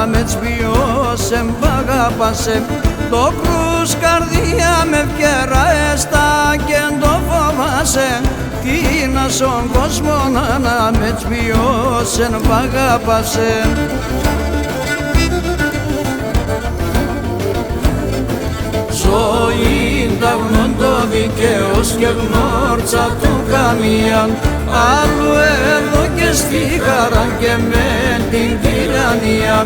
με τσπιώσε, μ' αγαπάσε. Το κρούς καρδιά με φκεραέστα και το φοβάσαι. Τι να στον κόσμο να με τσπιώσε, μ' αγαπάσε. Ζωή τα γνώντο δικαίως και γνώρτσα του καμία. Άλλου εδώ και στη χαρά και με την τυραννία.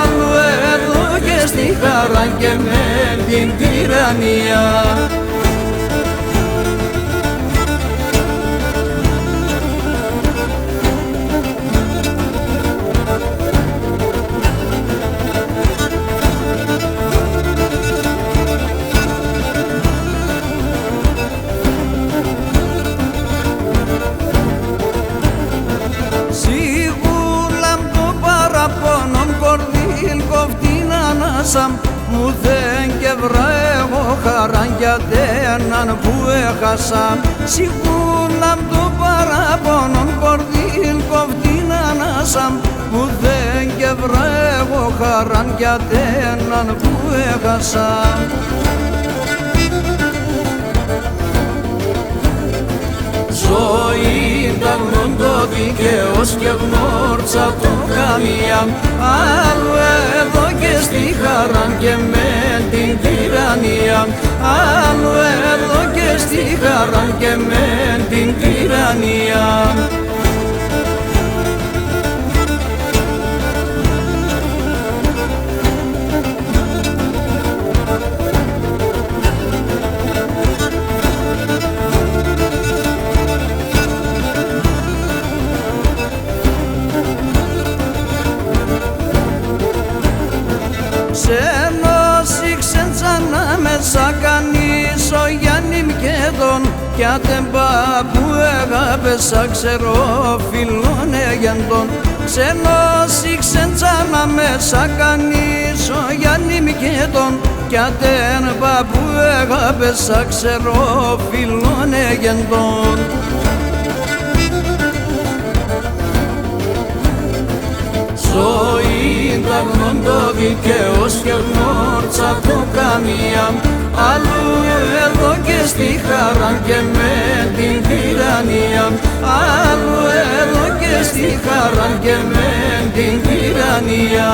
Άλλου εδώ και στη χαρά και με την τυραννία. Μου δεν και βρέγω χαρά για τέναν που έχασα. Σιγούλα μ' το παραπονόν κορδίλ κοφτήν ανάσα. Μου δεν και βρέγω χαρά για τέναν που έχασα. Ζωή τα γνώντο δικαίως και γνώρτσα το καμία. Άλλου εδώ και στη χαρά και με την τυραννία. Άλλου εδώ και στη χαρά και με την τυραννία. Σακανίσω Γιάννη Μκέδων κι άτεμπα που αγάπησα ξέρω φιλών εγεντών. Ξενώσει ξεντσάνα με σακανίσω Γιάννη Μκέδων κι άτεμπα που αγάπησα ξέρω φιλών εγεντών. Ζωή τα γνώντο δικαίως και γνώρτσα το καμία. Αλλού εδώ και στη χαρά και με την τυραννία. Αλλού εδώ και στη χαρά και με την τυραννία.